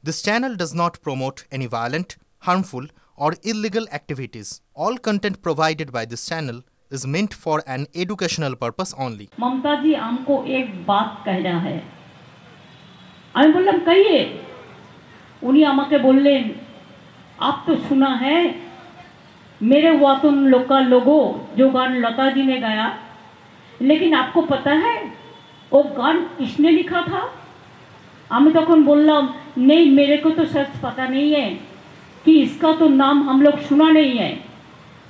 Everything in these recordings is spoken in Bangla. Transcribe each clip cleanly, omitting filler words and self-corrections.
This channel does not promote any violent, harmful, or illegal activities. All content provided by this channel is meant for an educational purpose only. ममता जी हमको एक बात कहना है। আমি বললাম कहिए। उन्हीं আমাকে বললেন आप तो सुना है मेरे वतन लोकल लोगों जो गान लता जी ने गाया, लेकिन आपको पता है वो गान किसने लिखा था? আমি তখন বললাম नहीं, मेरे को तो सच पता नहीं है कि इसका तो नाम हम लोग सुना नहीं है।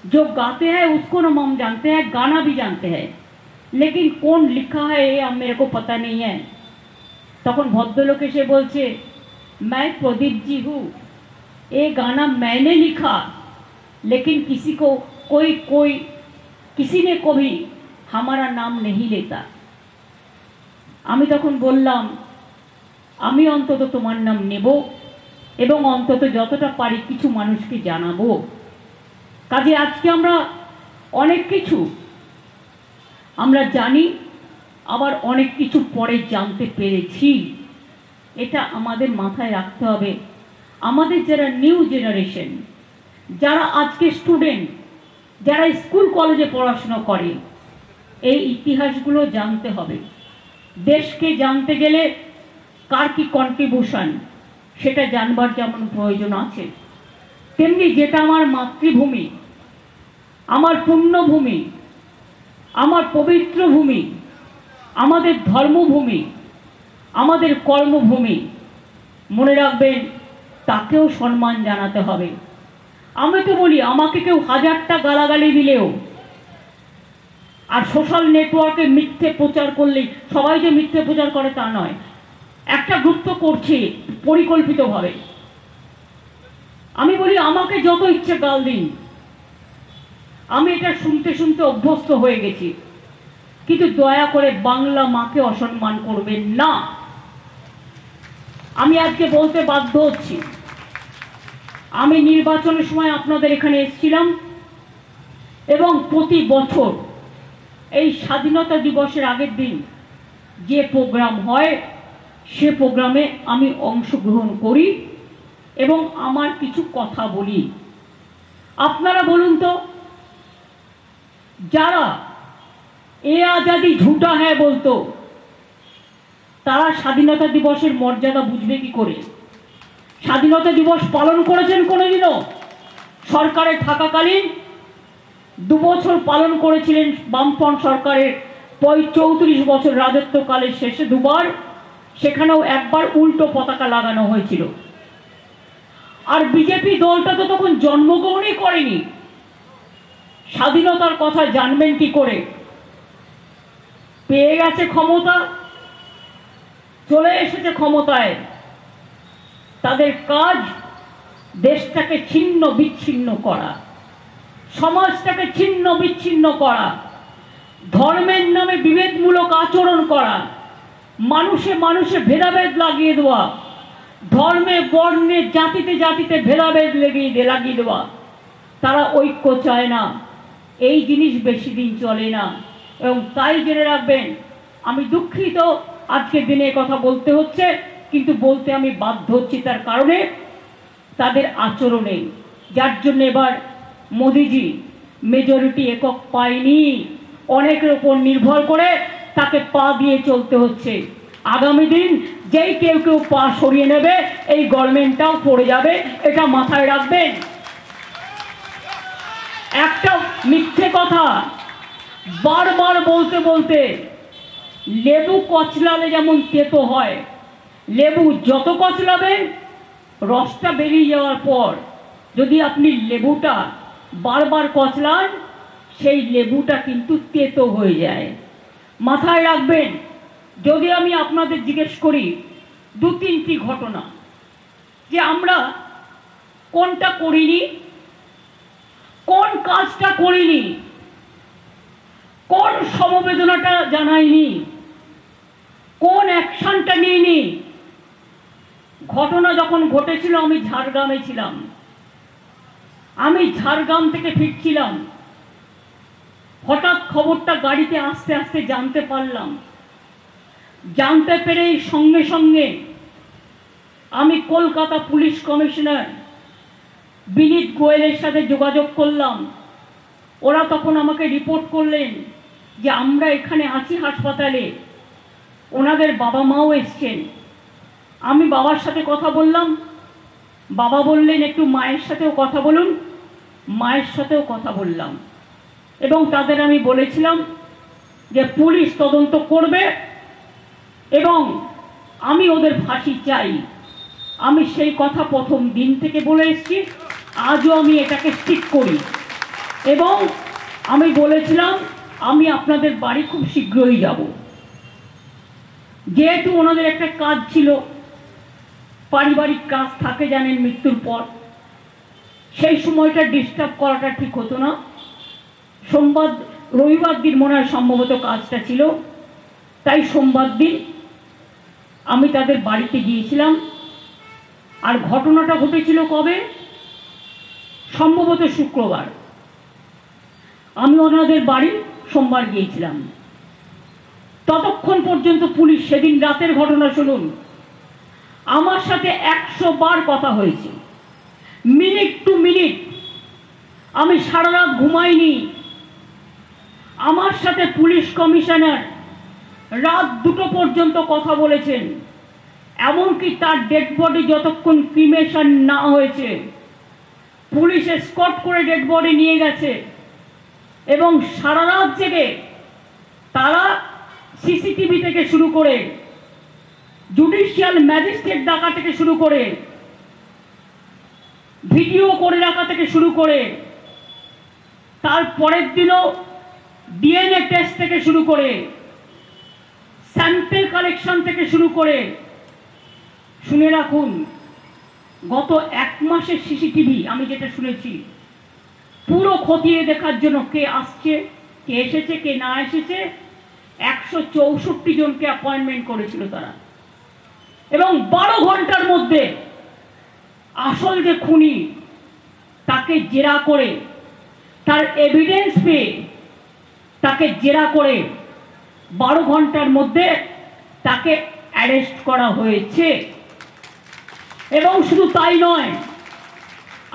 जो गाते हैं उसको नाम हम जानते हैं, गाना भी जानते हैं, लेकिन कौन लिखा है ये मेरे को पता नहीं है। तখন भद्रलोक एसे बोलছে मैं प्रदीप जी हूँ, ये गाना मैंने लिखा, लेकिन किसी को कोई किसी ने कभी हमारा नाम नहीं लेता। আমি তখন বললাম আমি অন্তত তোমার নাম নেব এবং অন্তত যতটা পারি কিছু মানুষকে জানাবো। কাজে আজকে আমরা অনেক কিছু আমরা জানি, আবার অনেক কিছু পরে জানতে পেরেছি। এটা আমাদের মাথায় রাখতে হবে। আমাদের যারা নিউ জেনারেশন, যারা আজকে স্টুডেন্ট, যারা স্কুল কলেজে পড়াশোনা করে, এই ইতিহাসগুলো জানতে হবে। দেশকে জানতে গেলে কার কি কন্ট্রিবিউশন সেটা জানবার যেমন প্রয়োজন আছে, তেমনি যেটা আমার মাতৃভূমি, আমার পুণ্যভূমি, আমার পবিত্র ভূমি, আমাদের ধর্মভূমি, আমাদের কর্মভূমি, মনে রাখবেন তাকেও সম্মান জানাতে হবে। আমি তো বলি আমাকে কেউ হাজারটা গালাগালি দিলেও আর সোশ্যাল নেটওয়ার্কে মিথ্যে প্রচার করলেই সবাই যে মিথ্যে প্রচার করে তা নয়, একটা গ্রুপ তো করছে পরিকল্পিতভাবে। আমি বলি আমাকে যত ইচ্ছে গাল দিন, আমি এটা শুনতে শুনতে অভ্যস্ত হয়ে গেছি, কিন্তু দয়া করে বাংলা মাকে অসম্মান করবেন না। আমি আজকে বলতে বাধ্য হচ্ছি, আমি নির্বাচনের সময় আপনাদের এখানে এসেছিলাম এবং প্রতি বছর এই স্বাধীনতা দিবসের আগের দিন যে প্রোগ্রাম হয় সে প্রোগ্রামে আমি অংশগ্রহণ করি এবং আমার কিছু কথা বলি। আপনারা বলুন তো, যারা এ আজাদি ঝুটা হ্যাঁ বলতো তারা স্বাধীনতা দিবসের মর্যাদা বুঝবে কি করে? স্বাধীনতা দিবস পালন করেছেন কোনোদিনও? সরকারে থাকাকালীন 2 বছর পালন করেছিলেন বামফ্রন্ট সরকারের 34 বছর রাজত্বকালের শেষে 2 বার, সেখানেও একবার উল্টো পতাকা লাগানো হয়েছিল। আর বিজেপি দলটা তো তখন জন্মগ্রহণই করেনি, স্বাধীনতার কথা জানবেন কি করে? পেয়ে গেছে ক্ষমতা, চলে এসেছে ক্ষমতায়, তাদের কাজ দেশটাকে ছিন্ন বিচ্ছিন্ন করা, সমাজটাকে ছিন্ন বিচ্ছিন্ন করা, ধর্মের নামে বিভেদমূলক আচরণ করা, মানুষে মানুষে ভেদাভেদ লাগিয়ে দেওয়া, ধর্মে বর্ণে জাতিতে জাতিতে ভেদাভেদ লাগিয়ে দেওয়া। তারা ঐক্য চায় না। এই জিনিস বেশি দিন চলে না এবং তাই জেনে রাখবেন, আমি দুঃখিত আজকের দিনে কথা বলতে হচ্ছে, কিন্তু বলতে আমি বাধ্য হচ্ছি তার কারণে তাদের আচরণে, যার জন্য এবার মোদিজি মেজরিটি একক পায়নি, অনেকের উপর নির্ভর করে তাকে পা দিয়ে চলতে হচ্ছে। আগামী দিন যেই কেউ পা সরিয়ে নেবে এই গভর্নমেন্টটাও পড়ে যাবে, এটা মাথায় রাখবেন। একটা মিথ্যে কথা বারবার বলতে বলতে লেবু কচলালে যেমন তেতো হয়, লেবু যত কচলাবেন রসটা বেরিয়ে যাওয়ার পর যদি আপনি লেবুটা বারবার কচলান সেই লেবুটা কিন্তু তেতো হয়ে যায়। মাথায় রাখবেন। যদি আমি আপনাদের জিজ্ঞেস করি 2-3টি ঘটনা যে আমরা কোনটা করিনি, কোন কাজটা করিনি, কোন সমবেদনাটা জানাইনি, কোন অ্যাকশনটা নিইনি। ঘটনা যখন ঘটেছিল আমি ঝাড়গ্রামে ছিলাম, আমি ঝাড়গ্রাম থেকে ফিরছিলাম, হঠাৎ খবরটা গাড়িতে আস্তে আস্তে জানতে পারলাম। জানতে পেরে সঙ্গে সঙ্গে আমি কলকাতা পুলিশ কমিশনার বিনীত গোয়েলের সাথে যোগাযোগ করলাম। ওরা তখন আমাকে রিপোর্ট করলেন যে আমরা এখানে আছি হাসপাতালে, ওনাদের বাবা মাও এসছেন। আমি বাবার সাথে কথা বললাম, বাবা বললেন একটু মায়ের সাথেও কথা বলুন। মায়ের সাথেও কথা বললাম এবং তাদের আমি বলেছিলাম যে পুলিশ তদন্ত করবে এবং আমি ওদের ফাঁসি চাই। আমি সেই কথা প্রথম দিন থেকে বলে এসেছি, আজও আমি এটাকে স্টিক করি এবং আমি বলেছিলাম আমি আপনাদের বাড়ি খুব শীঘ্রই যাব। যেহেতু ওনাদের একটা কাজ ছিল, পারিবারিক কাজ থাকে জানেন মৃত্যুর পর, সেই সময়টা ডিস্টার্ব করাটা ঠিক হতো না। সোমবার রবিবার দিন মনে হয় সম্ভবত কাজটা ছিল, তাই সোমবার দিন আমি তাদের বাড়িতে গিয়েছিলাম। আর ঘটনাটা ঘটেছিল কবে? সম্ভবত শুক্রবার। আমি ওনাদের বাড়ি সোমবার গিয়েছিলাম। ততক্ষণ পর্যন্ত পুলিশ, সেদিন রাতের ঘটনা শুনুন, আমার সাথে 100 বার কথা হয়েছে, মিনিট টু মিনিট। আমি সারা রাত ঘুমাইনি। আমার সাথে পুলিশ কমিশনার রাত 2টো পর্যন্ত কথা বলেছেন, এমনকি তার ডেড বডি যতক্ষণ ক্রিমেশন না হয়েছে পুলিশ এসকর্ট করে ডেড বডি নিয়ে গেছে এবং সারা রাত জেগে তারা সিসিটিভি থেকে শুরু করে, জুডিশিয়াল ম্যাজিস্ট্রেট ডাকা থেকে শুরু করে, ভিডিও করে রাখা থেকে শুরু করে, তার পরের দিনও ডিএনএ টেস্ট থেকে শুরু করে, স্যাম্পল কালেকশন থেকে শুরু করে, শুনে রাখুন গত 1 মাসের সিসিটিভি আমি যেটা শুনেছি পুরো খতিয়ে দেখার জন্য কে আসছে, কে এসেছে, কে না এসেছে, 164 জনকে অ্যাপয়েন্টমেন্ট করেছিল তারা। এবং 12 ঘন্টার মধ্যে আসল যে খুনি তাকে জেরা করে, তার এভিডেন্স পেয়ে তাকে জেরা করে 12 ঘন্টার মধ্যে তাকে অ্যারেস্ট করা হয়েছে। এবং শুধু তাই নয়,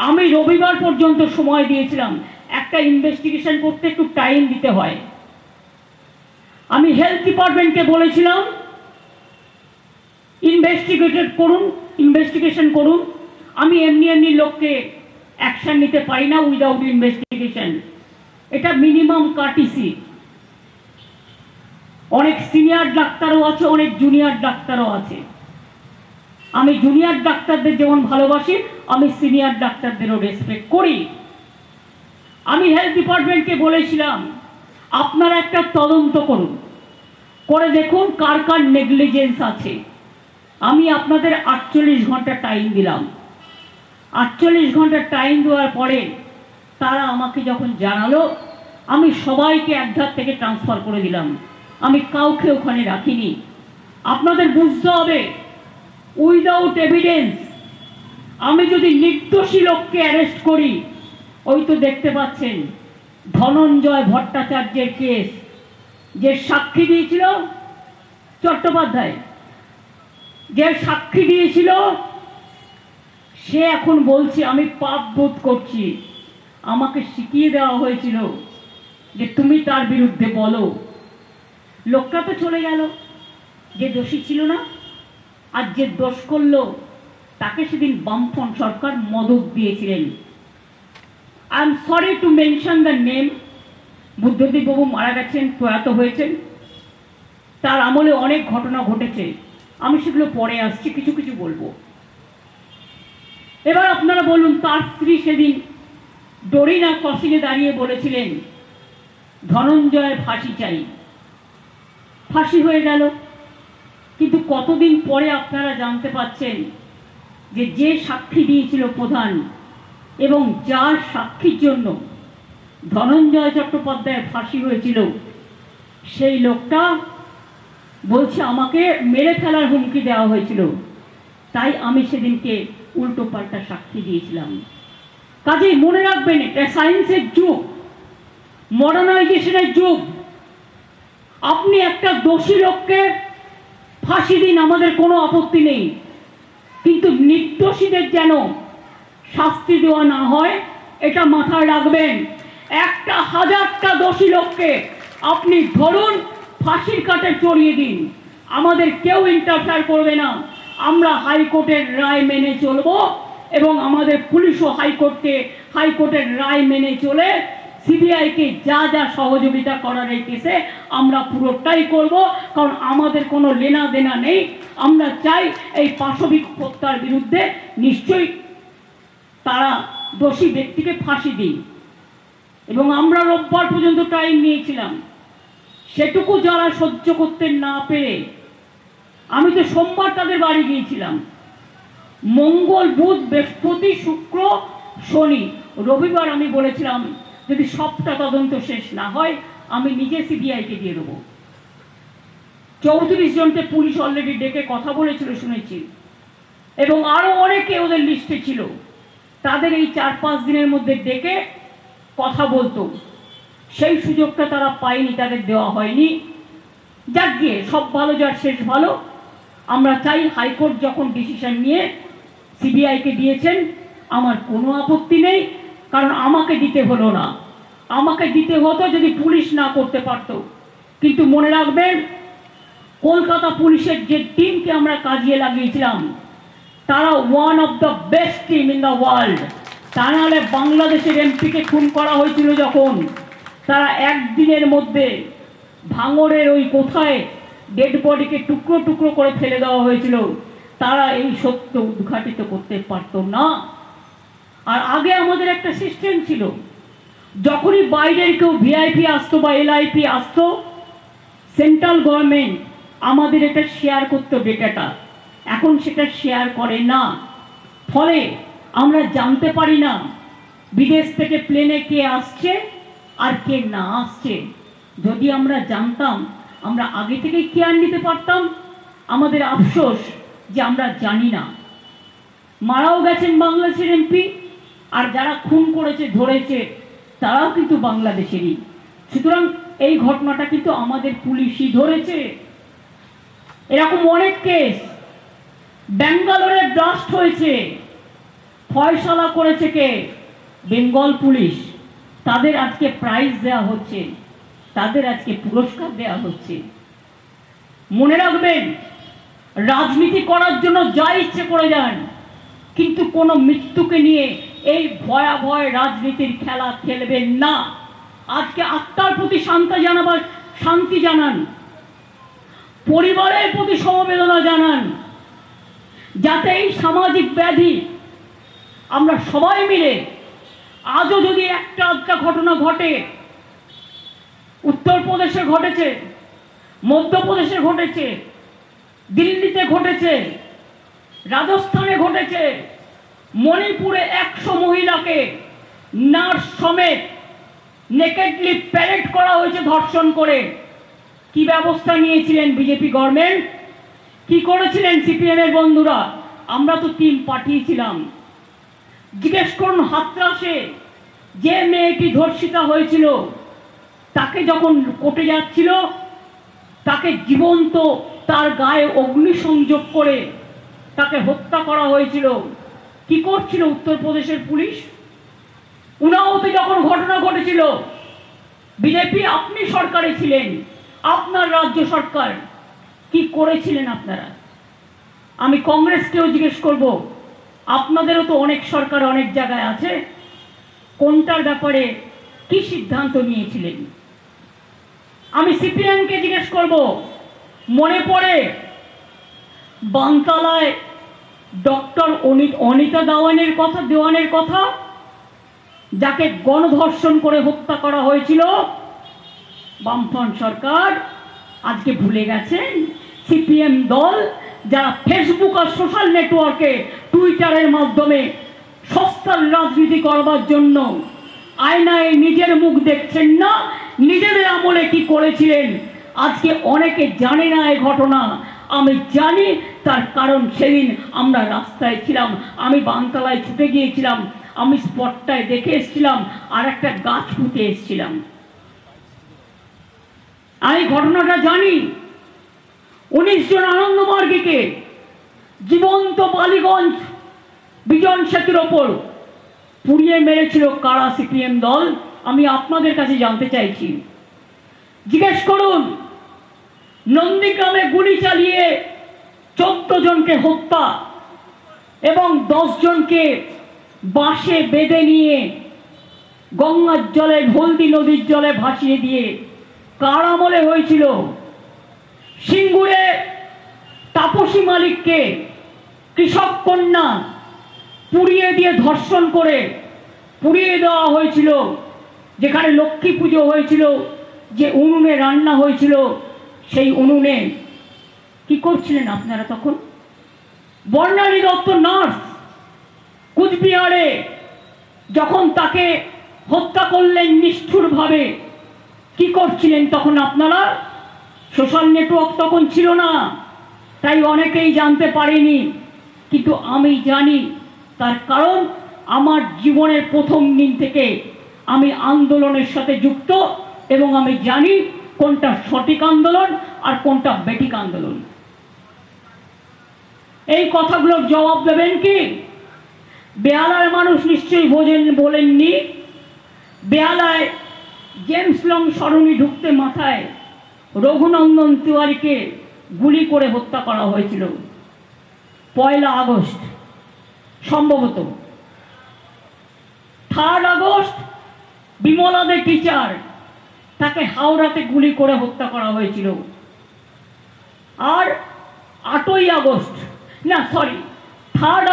আমি রবিবার পর্যন্ত সময় দিয়েছিলাম। একটা ইনভেস্টিগেশন করতে একটু টাইম দিতে হয়। আমি হেলথ ডিপার্টমেন্টকে বলেছিলাম ইনভেস্টিগেশন করুন। আমি এমনি লোককে অ্যাকশন নিতে পারি না উইদাউট ইনভেস্টিগেশন, এটা মিনিমাম কার্টিসি। অনেক সিনিয়র ডাক্তারও আছে, অনেক জুনিয়র ডাক্তারও আছে। আমি জুনিয়র ডাক্তারদের যেমন ভালোবাসি, আমি সিনিয়র ডাক্তারদেরও রেসপেক্ট করি। আমি হেলথ ডিপার্টমেন্টকে বলেছিলাম আপনারা একটা তদন্ত করুন, করে দেখুন কার কার নেগলিজেন্স আছে। আমি আপনাদের 48 ঘন্টা টাইম দিলাম। 48 ঘন্টা টাইম দেওয়ার পরে তারা আমাকে যখন জানালো, আমি সবাইকে একধার থেকে ট্রান্সফার করে দিলাম, আমি কাউকে ওখানে রাখিনি। আপনাদের বুঝতে হবে উইদাউট এভিডেন্স আমি যদি নির্দোষী লোককে অ্যারেস্ট করি, ওই তো দেখতে পাচ্ছেন ধনঞ্জয় ভট্টাচার্যের কেস, যে সাক্ষী দিয়েছিল চট্টোপাধ্যায়, যে সাক্ষী দিয়েছিল সে এখন বলছে আমি পাপ বোধ করছি। আমাকে শিখিয়ে দেওয়া হয়েছিল যে তুমি তার বিরুদ্ধে বলো। লোকটা তো চলে গেল, যে দোষী ছিল না। আর যে দোষ করলো তাকে সেদিন বামফ্রন্ট সরকার মদত দিয়েছিলেন। I am sorry to mention the name. Buddhadeb বাবু মারা গেছেন, প্রয়াত হয়েছেন। তার আমলে অনেক ঘটনা ঘটেছে, আমি সেগুলো পরে আসছি, কিছু কিছু বলবো। এবার আপনারা বলুন, তার স্ত্রী সেদিন ডরিনা ক্রসিংয়ে দাঁড়িয়ে বলেছিলেন ধনঞ্জয় ফাঁসি চাই। ফাঁসি হয়ে গেল, কিন্তু কতদিন পরে আপনারা জানতে পাচ্ছেন যে সাক্ষী দিয়েছিল প্রধান এবং যার সাক্ষীর জন্য ধনঞ্জয় চট্টোপাধ্যায়ের ফাঁসি হয়েছিল, সেই লোকটা বলছে আমাকে মেরে ফেলার হুমকি দেওয়া হয়েছিল, তাই আমি সেদিনকে উল্টো পাল্টা সাক্ষী দিয়েছিলাম। কাজেই মনে রাখবেন, এটা সায়েন্সের যুগ, মডার্নাইজেশনের যুগ। আপনি একটা দোষী লোককে ফাঁসি দিন, আমাদের কোনো আপত্তি নেই, কিন্তু নির্দোষীদের যেন শাস্তি দেওয়া না হয় এটা মাথায় রাখবেন। একটা হাজারটা দোষী লোককে আপনি ধরুন, ফাঁসির কাঠে চড়িয়ে দিন, আমাদের কেউ ইন্টারফেয়ার করবে না। আমরা হাইকোর্টের রায় মেনে চলব এবং আমাদের পুলিশও হাইকোর্টের রায় মেনে চলে সিবিআইকে যা যা সহযোগিতা করার এই কেসে আমরা পুরোটাই করব, কারণ আমাদের কোনো লেনা দেনা নেই। আমরা চাই এই পাশবিক হত্যার বিরুদ্ধে নিশ্চয়ই তারা দোষী ব্যক্তিকে ফাঁসি দিই। এবং আমরা রোববার পর্যন্ত টাইম নিয়েছিলাম, সেটুকু যারা সহ্য করতে না পেরে, আমি তো সোমবার তাদের বাড়ি গিয়েছিলাম, মঙ্গল বুধ বৃহস্পতি শুক্র শনি রবিবার আমি বলেছিলাম যদি সবটা তদন্ত শেষ না হয় আমি নিজে সিবিআইকে দিয়ে দেবো। 34 জনকে পুলিশ অলরেডি ডেকে কথা বলেছিল শুনেছি, এবং আরো অনেকে ওদের লিস্টে ছিল, তাদের এই 4-5 দিনের মধ্যে ডেকে কথা বলতো। সেই সুযোগটা তারা পায়নি, তাদের দেওয়া হয়নি। যাক গিয়ে সব ভালো যার শেষ ভালো। আমরা চাই হাইকোর্ট যখন ডিসিশন নিয়ে সিবিআইকে দিয়েছেন আমার কোনো আপত্তি নেই, কারণ আমাকে দিতে হলো না। আমাকে দিতে হতো যদি পুলিশ না করতে পারত। কিন্তু মনে রাখবেন, কলকাতা পুলিশের যে টিমকে আমরা কাজে লাগিয়েছিলাম তারা one of the best team in the world. তা নাহলে বাংলাদেশের এমপিকে খুন করা হয়েছিল যখন, তারা একদিনের মধ্যে ভাঙড়ের ওই কোথায় ডেড বডিকে টুকরো টুকরো করে ফেলে দেওয়া হয়েছিল, তারা এই সত্য উদ্ঘাটিত করতে পারত না। আর আগে আমাদের একটা সিস্টেম ছিল, যখনই বাইরের কেউ ভিআইপি আসতো বা এলআইপি আসতো, সেন্ট্রাল গভর্নমেন্ট আমাদের এটা শেয়ার করতো ডেটাটা। এখন সেটা শেয়ার করে না, ফলে আমরা জানতে পারি না বিদেশ থেকে প্লেনে কে আসছে আর কে না আসছে। যদি আমরা জানতাম আমরা আগে থেকেই কেয়ার নিতে পারতাম। আমাদের আফসোস যে আমরা জানি না। মারাও গেছেন বাংলাদেশের এমপি, আর যারা খুন করেছে ধরেছে তারাও কিন্তু বাংলাদেশেরই। সুতরাং এই ঘটনাটা কিন্তু আমাদের পুলিশই ধরেছে। এরকম অনেক কেস, ব্যাঙ্গালোরে ব্লাস্ট হয়েছে, ফয়সালা করেছে কে? বেঙ্গল পুলিশ। তাদের আজকে প্রাইজ দেওয়া হচ্ছে, তাদের আজকে পুরস্কার দেওয়া হচ্ছে। মনে রাখবেন, রাজনীতি করার জন্য যা ইচ্ছে করে যান, কিন্তু কোনো মৃত্যুকে নিয়ে এই ভয়াবহ রাজনীতির খেলা খেলবেন না। আজকে আত্মার প্রতি শান্তি জানান, পরিবারের প্রতি সমবেদনা জানান, যাতে এই সামাজিক ব্যাধি আমরা সবাই মিলে, আজও যদি একটা আধটা ঘটনা ঘটে, উত্তরপ্রদেশে ঘটেছে, মধ্যপ্রদেশে ঘটেছে, দিল্লিতে ঘটেছে, রাজস্থানে ঘটেছে, মণিপুরে 100 মহিলাকে নার্স সমেত নেকেডলি প্যারেড করা হয়েছে ধর্ষণ করে। কি ব্যবস্থা নিয়েছিলেন বিজেপি গভর্নমেন্ট? কি করেছিলেন সিপিএম এর বন্ধুরা? আমরা তো টিম পাঠিয়েছিলাম। জিজ্ঞেস করুন, হাতরাসে যে মেয়েটি ধর্ষিতা হয়েছিল, তাকে যখন কোর্টে যাচ্ছিল তাকে জীবন্ত তার গায়ে অগ্নিসংযোগ করে তাকে হত্যা করা হয়েছিল। কি করছিল উত্তরপ্রদেশের পুলিশ? উনাওতে যখন ঘটনা ঘটেছিল, বিজেপি আপনি সরকারে ছিলেন, আপনার রাজ্য সরকার, কি করেছিলেন আপনারা? আমি কংগ্রেসকেও জিজ্ঞেস করব, আপনাদেরও তো অনেক সরকার অনেক জায়গায় আছে, কোনটার ব্যাপারে কি সিদ্ধান্ত নিয়েছিলেন? আমি সিপিএমকে জিজ্ঞেস করব, মনে পড়ে বানতলায় ডক্টর অনিতা দেওয়ানের কথা, যাকে গণধর্ষণ করে হত্যা করা হয়েছিল? বামফ্রন্ট সরকার আজকে ভুলে গেছেন? সিপিএম দল যারা ফেসবুক আর সোশ্যাল নেটওয়ার্কে টুইটারের মাধ্যমে সস্তার রাজনীতি করবার জন্য আয়নায় নিজের মুখ দেখছেন না, নিজেদের আমলে কি করেছিলেন আজকে অনেকে জানে না এই ঘটনা। আমি জানি, তার কারণ সেদিন আমরা রাস্তায় ছিলাম, আমি বানতলায় ছুটে গিয়েছিলাম, আমি স্পটটায় দেখে এসেছিলাম, আর একটা গাছ পুঁতে এসেছিলাম। আমি ঘটনাটা জানি। 19 জন আনন্দমার্গীকে জীবন্ত বালিগঞ্জ বিজন সেতুর ওপর পুড়িয়ে মেরেছিল কারা সিপিএম দল? আমি আপনাদের কাছে জানতে চাইছি। জিজ্ঞেস করুন, নন্দীগ্রামে গুলি চালিয়ে 14 জনকে হত্যা এবং 10 জনকে বাসে বেঁধে নিয়ে গঙ্গার জলে, হলদি নদীর জলে ভাসিয়ে দিয়ে কার আমলে হয়েছিল? সিঙ্গুরে তাপসী মালিককে কৃষক কন্যা পুড়িয়ে দিয়ে ধর্ষণ করে পুড়িয়ে দেওয়া হয়েছিল, যেখানে লক্ষ্মী পুজো হয়েছিল, যে উনুনে রান্না হয়েছিল, সেই উনুনে কি করছিলেন আপনারা তখন? বর্ণালী দত্ত নার্স কুচবিহারে যখন তাকে হত্যা করলেন নিষ্ঠুরভাবে, কি করছিলেন তখন আপনারা? সোশ্যাল নেটওয়ার্ক তখন ছিল না, তাই অনেকেই জানতে পারেনি, কিন্তু আমি জানি। তার কারণ আমার জীবনের প্রথম দিন থেকে আমি আন্দোলনের সাথে যুক্ত এবং আমি জানি কোনটা সঠিক আন্দোলন আর কোনটা বেঠিক আন্দোলন। এই কথাগুলোর জবাব দেবেন কি? বেহালার মানুষ নিশ্চয়ই বলেননি। বেহালায় জেমস লং সরণি ঢুকতে মাথায় রঘুনন্দন তিওয়ারিকে গুলি করে হত্যা করা হয়েছিল 1 আগস্ট, সম্ভবত 3 আগস্ট বিমলা দে টিচার, তাকে হাওড়াতে গুলি করে হত্যা করা হয়েছিল। আর 3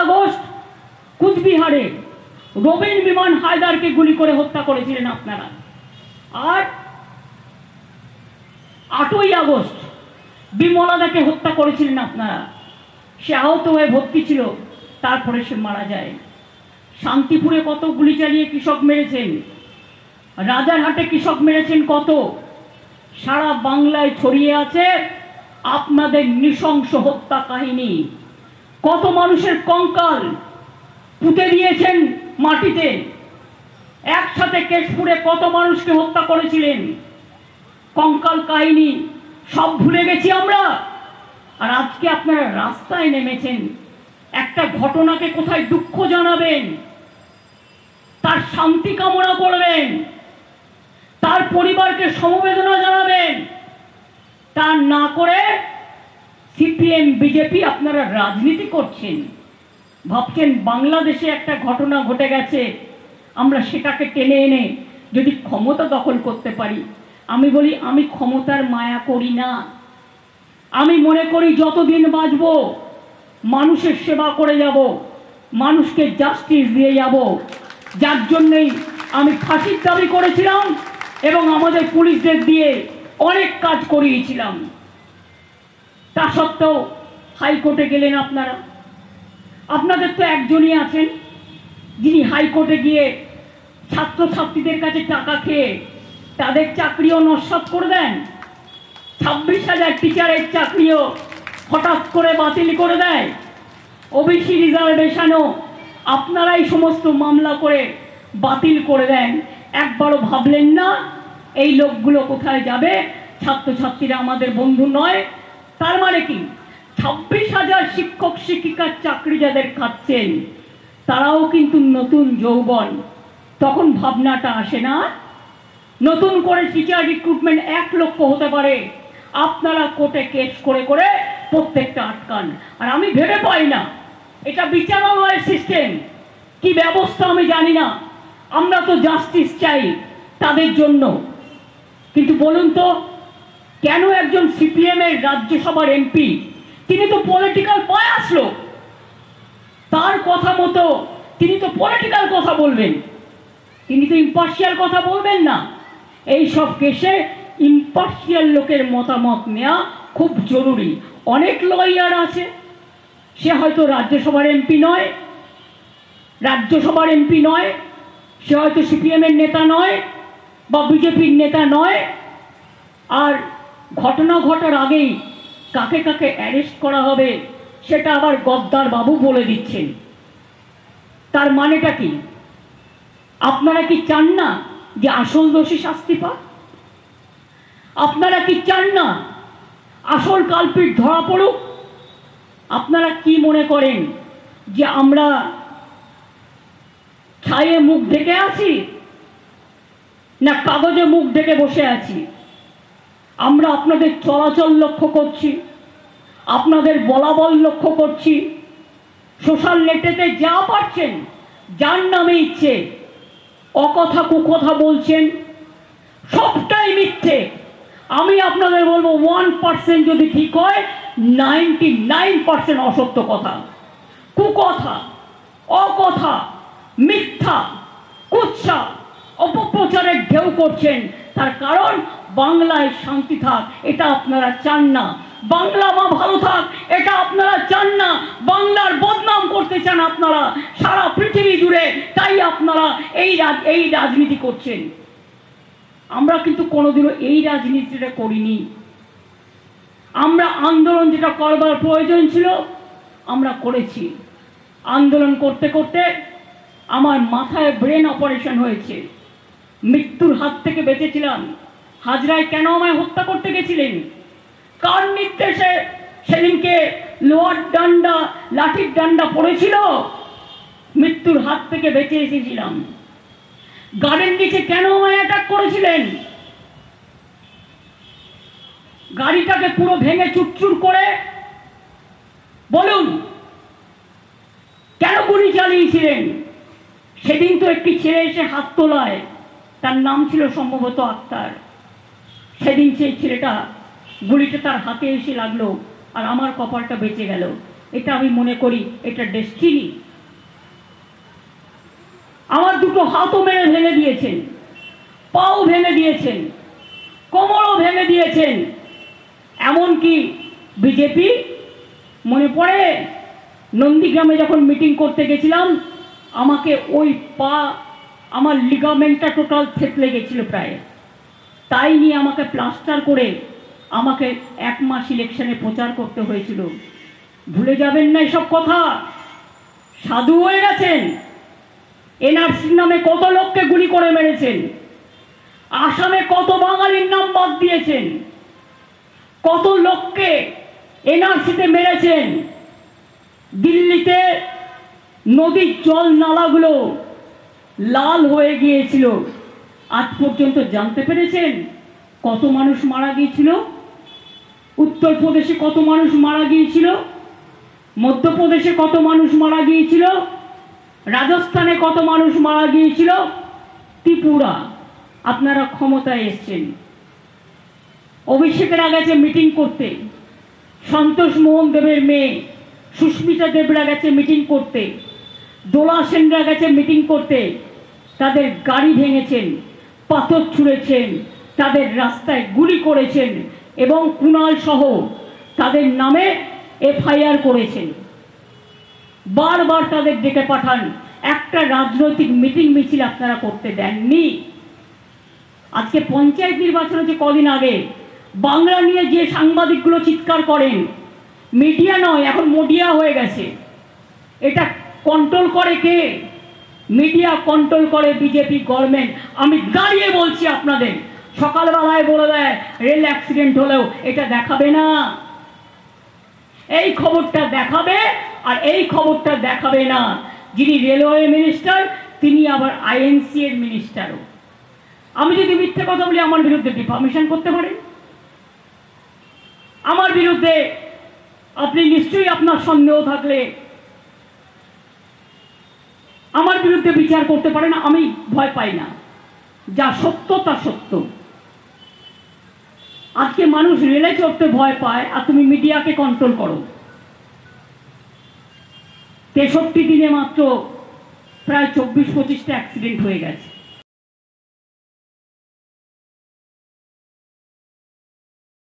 আগস্ট কুচবিহারে রবিন বিমান হায়দারকে গুলি করে হত্যা করেছিলেন আপনারা। আর 8 আগস্ট বিমলাদাকে হত্যা করেছিলেন আপনারা। সে আহত হয়ে ভর্তি ছিল, তারপরে সে মারা যায়। শান্তিপুরে কত গুলি চালিয়ে কৃষক মেরেছেন, রাজারহাটে কৃষক মেরেছেন কত, সারা বাংলায় ছড়িয়ে আছে আপনাদের নৃশংস হত্যা কাহিনী। কত মানুষের কঙ্কাল পুঁতে দিয়েছেন মাটিতে, একসাথে কেশপুরে কত মানুষকে হত্যা করেছিলেন, কঙ্কাল কাহিনী সব ভুলে গেছি আমরা। আর আজকে আপনারা রাস্তায় নেমেছেন, একটা ঘটনাকে কোথায় দুঃখ জানাবেন, তার শান্তি কামনা করবেন, তার পরিবারকে সমবেদনা জানাবেন, তা না করে সিপিএম বিজেপি আপনারা রাজনীতি করছেন। ভাবছেন বাংলাদেশে একটা ঘটনা ঘটে গেছে, আমরা সেটাকে টেনে এনে যদি ক্ষমতা দখল করতে পারি। আমি বলি, আমি ক্ষমতার মায়া করি না। আমি মনে করি যতদিন বাঁচব মানুষের সেবা করে যাব, মানুষকে জাস্টিস দিয়ে যাব। যার জন্যই আমি ফাঁসির দাবি করেছিলাম এবং আমাদের পুলিশদের দিয়ে অনেক কাজ করিয়েছিলাম। তা সত্ত্বেও হাইকোর্টে গেলেন আপনারা। আপনাদের তো একজনই আছেন যিনি হাইকোর্টে গিয়ে ছাত্রছাত্রীদের কাছে টাকা খেয়ে তাদের চাকরিও নস্যাৎ করে দেন। 26,000 টিচারের চাকরিও হঠাৎ করে বাতিল করে দেয়। ওবিসি রিজার্ভেশনও আপনারাই সমস্ত মামলা করে বাতিল করে দেন। একবারও ভাবলেন না এই লোকগুলো কোথায় যাবে? ছাত্রছাত্রীরা আমাদের বন্ধু নয়। তার মানে কি 26,000 শিক্ষক শিক্ষিকার চাকরি যাদের খাচ্ছেন তারাও কিন্তু নতুন যৌবন। তখন ভাবনাটা আসে না নতুন করে টিচার রিক্রুটমেন্ট 1 লক্ষ হতে পারে। আপনারা কোর্টে কেস করে করে প্রত্যেকটা আটকান। আর আমি ভেবে পাই না এটা বিচারালয়ের সিস্টেম কি ব্যবস্থা আমি জানি না। আমরা তো জাস্টিস চাই তাদের জন্য, কিন্তু বলুন তো কেন একজন সিপিএম এর রাজ্যসভার এমপি, তিনি তো পলিটিক্যাল বায়াস লোক, তার কথা মতো তিনি তো পলিটিক্যাল কথা বলবেন, তিনি তো ইম্পার্শিয়াল কথা বলবেন না। এই সব কেসে ইম্পার্শিয়াল লোকের মতামত নেওয়া খুব জরুরি। অনেক লয়ার আছে, সে হয়তো রাজ্যসভার এমপি নয়, সে হয়তো সিপিএম এর নেতা নয় বা বিজেপির নেতা নয়। আর ঘটনা ঘটার আগেই কাকে কাকে অ্যারেস্ট করা হবে সেটা আবার গদ্দার বাবু বলে দিচ্ছেন। তার মানেটা কি? আপনারা কি চান না যে আসল দোষী শাস্তি পাক? আপনারা কি চান না আসল কালপিট ধরা পড়ুক? আপনারা কি মনে করেন যে আমরা ছায়ে মুখ ঢেকে আছি না কাগজে মুখ ঢেকে বসে আছি? আমরা আপনাদের চলাচল লক্ষ্য করছি, আপনাদের বলাবল লক্ষ্য করছি, সোশ্যাল নেটেতে যা পাচ্ছেন যার নামে ইচ্ছে অকথা কুকথা বলছেন, সবটাই মিথ্যে। আমি আপনাদের বলবো 1% যদি ঠিক হয়, 99% অসত্য কথা, কুকথা, অকথা, মিথ্যা, কুৎসা, অপপ্রচারের ঢেউ করছেন। তার কারণ বাংলায় শান্তি থাক এটা আপনারা চান না, বাংলা মা ভালো থাক এটা আপনারা চান না, বাংলার বদনাম করতে চান আপনারা সারা পৃথিবী জুড়ে, তাই আপনারা এই রাজনীতি করছেন। আমরা কিন্তু কোনোদিনও এই রাজনীতিটা করিনি। আমরা আন্দোলন যেটা করবার প্রয়োজন ছিল আমরা করেছি। আন্দোলন করতে করতে আমার মাথায় ব্রেন অপারেশন হয়েছে, মৃত্যুর হাত থেকে বেঁচেছিলাম। হাজরায় কেন আমায় হত্যা করতে গেছিলেন? কার নির্দেশে সেদিনকে লোহার ডান্ডা, লাঠির ডান্ডা পড়েছিল? মৃত্যুর হাত থেকে বেঁচে এসেছিলাম। গাড়ির নিচে কেন আমায় অ্যাটাক করেছিলেন? গাড়িটাকে পুরো ভেঙে চুরচুর করে বলুন কেন গুলি চালিয়েছিলেন? সেদিন তো একটি ছেলে এসে হাত তোলায়, তার নাম ছিল সম্ভবত আক্তার। সেদিন সেই ছেলেটা গুলিটা তার হাতে এসে লাগলো আর আমার কপালটা বেঁচে গেল। এটা আমি মনে করি এটা ডেস্টিনি। আমার দুটো হাতও মেরে ভেঙে দিয়েছেন, পাও ভেঙে দিয়েছেন, কোমরও ভেঙে দিয়েছেন। এমনকি বিজেপি, মনে পড়ে নন্দীগ্রামে যখন মিটিং করতে গেছিলাম, আমাকে ওই পা, আমার লিগামেন্টটা টোটাল থেতলে গেছিল প্রায়, তাই নিয়ে আমাকে প্লাস্টার করে আমাকে 1 মাস ইলেকশনে প্রচার করতে হয়েছিল। ভুলে যাবেন না এসব কথা। সাধু হয়ে গেছেন। এনআরসির নামে কত লোককে গুলি করে মেরেছেন, আসামে কত বাঙালির নাম বাদ দিয়েছেন, কত লোককে এনআরসিতে মেরেছেন। দিল্লিতে নদীর জল নালাগুলো লাল হয়ে গিয়েছিল। আজ পর্যন্ত জানতে পেরেছেন কত মানুষ মারা গিয়েছিল? উত্তরপ্রদেশে কত মানুষ মারা গিয়েছিল? মধ্যপ্রদেশে কত মানুষ মারা গিয়েছিল? রাজস্থানে কত মানুষ মারা গিয়েছিল? ত্রিপুরা। আপনারা ক্ষমতায় এসছেন। অভিষেকেরা গেছে মিটিং করতে, সন্তোষ মোহন দেবের মেয়ে সুস্মিতা দেবরা গেছে মিটিং করতে, দোলা সেনরা গেছে মিটিং করতে। তাদের গাড়ি ভেঙেছেন, পাথর ছুঁড়েছেন, তাদের রাস্তায় গুলি করেছেন এবং কুণাল সহ তাদের নামে এফআইআর করেছেন। বারবার তাদের ডেকে পাঠান, একটা রাজনৈতিক মিটিং মিছিল আপনারা করতে দেননি। আজকে পঞ্চায়েত নির্বাচন হচ্ছে কদিন আগে, বাংলা নিয়ে যে সাংবাদিকগুলো চিৎকার করেন, মিডিয়া নয় এখন মোডিয়া হয়ে গেছে, এটা কন্ট্রোল করে কে? মিডিয়া কন্ট্রোল করে বিজেপি গভর্নমেন্ট। আমি দাঁড়িয়ে বলছি আপনাদের, সকালবেলায় বলে দেয় রেল অ্যাক্সিডেন্ট হলেও এটা দেখাবে না, এই খবরটা দেখাবে আর এই খবরটা দেখাবে না। যিনি রেলওয়ে মিনিস্টার তিনি আবার আইএনসি এর মিনিস্টারও। আমি যদি মিথ্যে কথা বলি আমার বিরুদ্ধে ডিফামেশন করতে পারেন, আমার বিরুদ্ধে আপনি নিশ্চয়ই আপনার সন্দেহ থাকলে আমার বিরুদ্ধে বিচার করতে পারেন। আমি ভয় পাই না, যা সত্য তা সত্য। আজকে মানুষ রেলে চড়তে ভয় পায় আর তুমি মিডিয়াকে কন্ট্রোল করো। 63 দিনে মাত্র প্রায় 24-25টা অ্যাক্সিডেন্ট হয়ে গেছে।